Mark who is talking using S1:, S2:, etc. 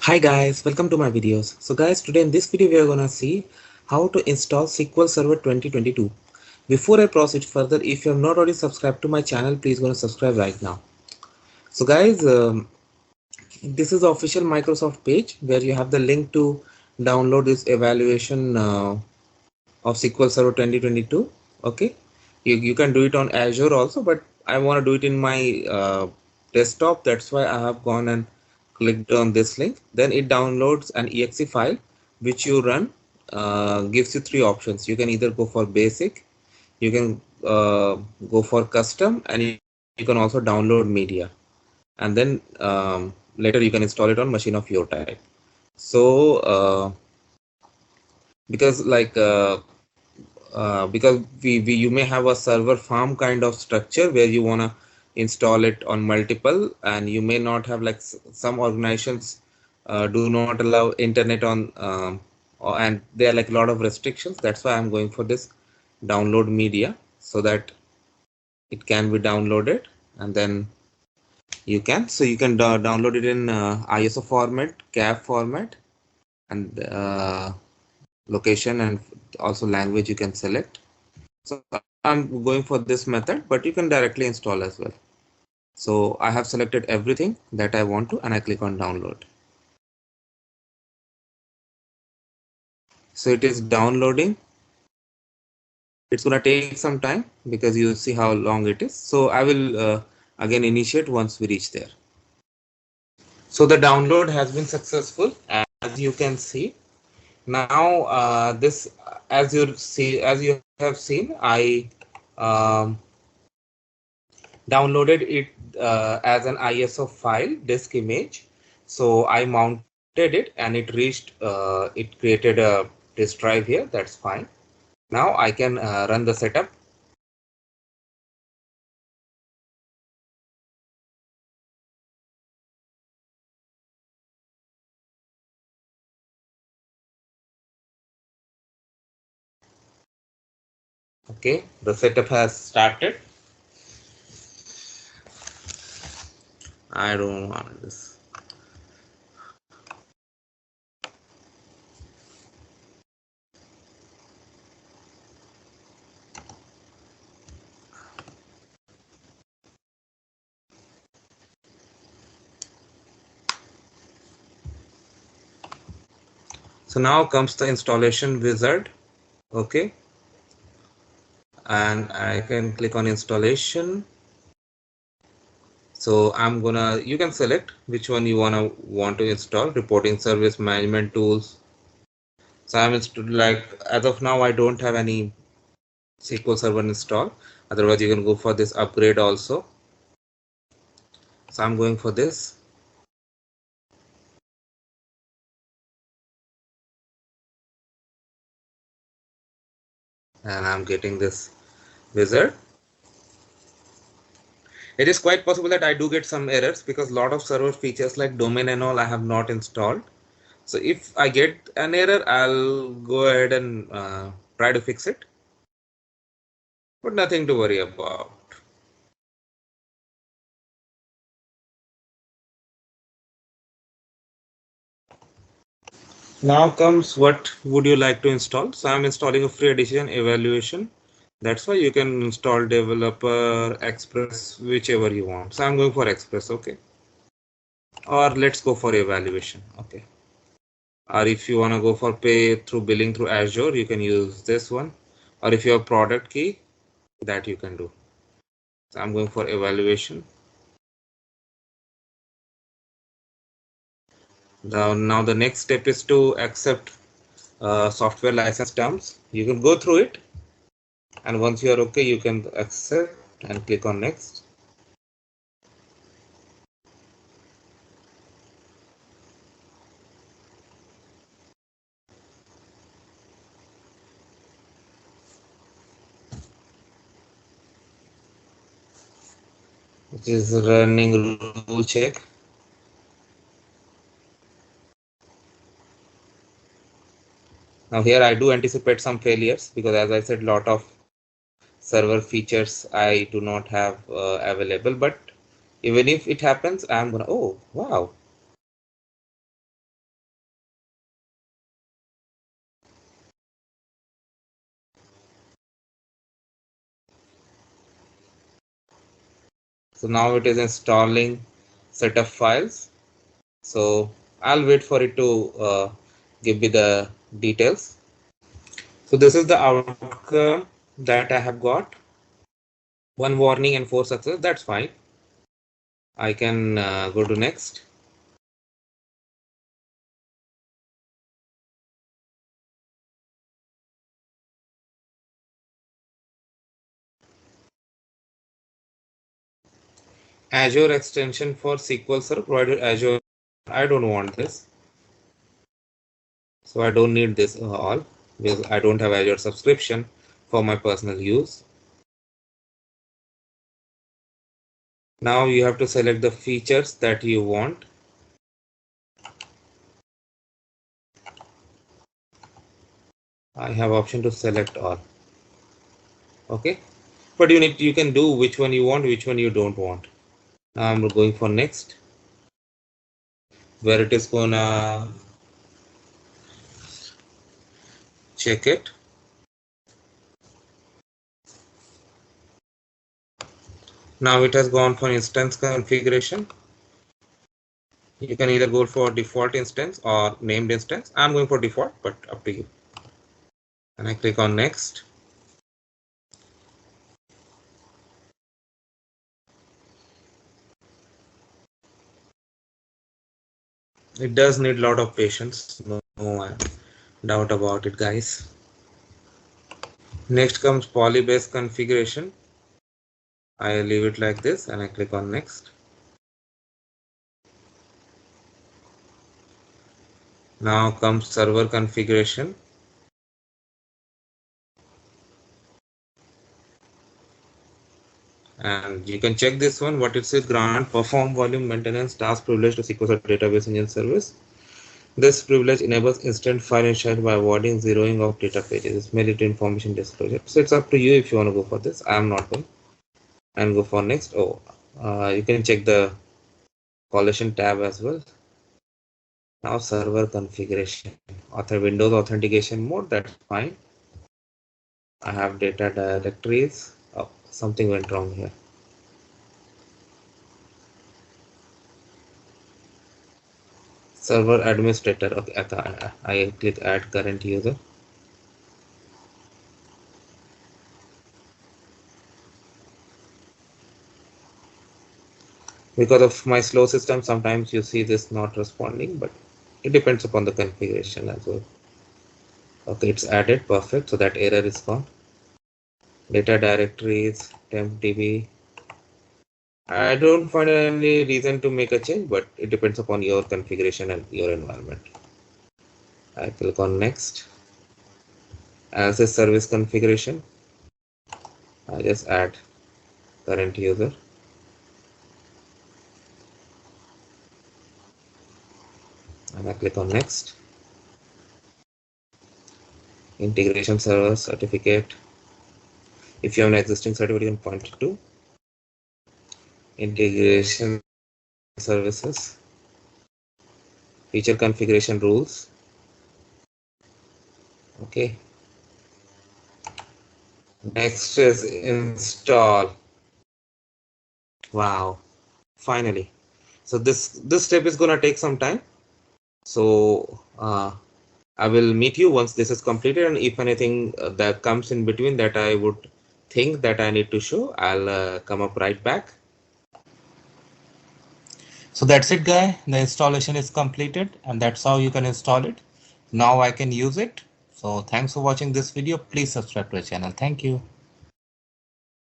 S1: Hi guys, welcome to my videos. So guys, today in this video we are gonna see how to install SQL Server 2022. Before I proceed further, if you have not already subscribed to my channel, please gonna subscribe right now. So guys, this is the official Microsoft page where you have the link to download this evaluation of SQL Server 2022. Okay, you can do it on Azure also, but I want to do it in my desktop. That's why I have gone and clicked on this link. Then it downloads an exe file which you run. Gives you three options. You can either go for basic, you can go for custom, and you can also download media, and then later you can install it on machine of your type. So because like because you may have a server farm kind of structure where you want to install it on multiple, and you may not have like some organizations do not allow internet on and there are like a lot of restrictions. That's why I'm going for this download media so that it can be downloaded, and then you can download it in ISO format, CAF format, and location and also language you can select. So I'm going for this method, but you can directly install as well. So I have selected everything that I want to, and I click on download. So it is downloading. It's gonna take some time because you see how long it is. So I will again initiate once we reach there. So the download has been successful, as you can see. Now this, as you have seen, I um, downloaded it as an ISO file disk image. So I mounted it, and it reached it created a disk drive here. That's fine. Now I can run the setup. Okay, the setup has started. I don't want this. So now comes the installation wizard. Okay, and I can click on installation. So you can select which one you want to install. Reporting service, management tools. So I'm like, as of now I don't have any SQL Server installed. Otherwise you can go for this upgrade also. So I'm going for this. And I'm getting this wizard. It is quite possible that I do get some errors because a lot of server features like domain and all I have not installed. So if I get an error, I'll go ahead and try to fix it, but nothing to worry about. Now comes what would you like to install. So I'm installing a free edition evaluation. That's why you can install developer, express, whichever you want. So I'm going for express. Okay, or let's go for evaluation. Okay, or if you want to go for pay through billing through Azure, you can use this one, or if you have product key, that you can do. So I'm going for evaluation. Now the next step is to accept software license terms. You can go through it, and once you are okay, you can accept and click on next. Which is running rule check. Now here I do anticipate some failures because, as I said, lot of server features I do not have available. But even if it happens, I'm gonna, oh wow, So now it is installing set of files. So I'll wait for it to give me the details. So this is the outcome that I have got. 1 warning and 4 success. That's fine. I can go to next. Azure extension for SQL Server provided Azure. I don't want this. So I don't need this all because I don't have Azure subscription for my personal use. Now you have to select the features that you want. I have option to select all. Okay, but you can do which one you want, which one you don't want. Now I'm going for next, where it is gonna check it. Now it has gone for instance configuration. You can either go for default instance or named instance. I'm going for default, but up to you. And I click on next. It does need a lot of patience, no doubt about it, guys. Next comes poly-based configuration. I leave it like this and I click on next. Now comes server configuration. And you can check this one, what it says: grant perform volume maintenance task privilege to SQL Server database engine service. This privilege enables instant file initialization by avoiding zeroing of data pages. It's mainly to information disclosure. So it's up to you if you want to go for this. I am not going. And go for next. You can check the collection tab as well. Now server configuration. Windows authentication mode, that's fine. I have data directories. Oh, something went wrong here. Server administrator. Okay, I click add current user. Because of my slow system, sometimes you see this not responding, but it depends upon the configuration as well. Okay, it's added, perfect. So that error is gone. Data directories, tempdb. I don't find any reason to make a change, but it depends upon your configuration and your environment. I click on next. As a service configuration, I just add current user. And I click on next. Integration server certificate. If you have an existing certificate, you can point it to integration services, feature configuration rules. Okay. Next is install. Wow, finally. So this step is gonna take some time. So I will meet you once this is completed, and if anything that comes in between that I would think that I need to show, I'll come up right back. So that's it, guy. The installation is completed, and that's how you can install it. Now I can use it. So thanks for watching this video. Please subscribe to the channel. Thank you.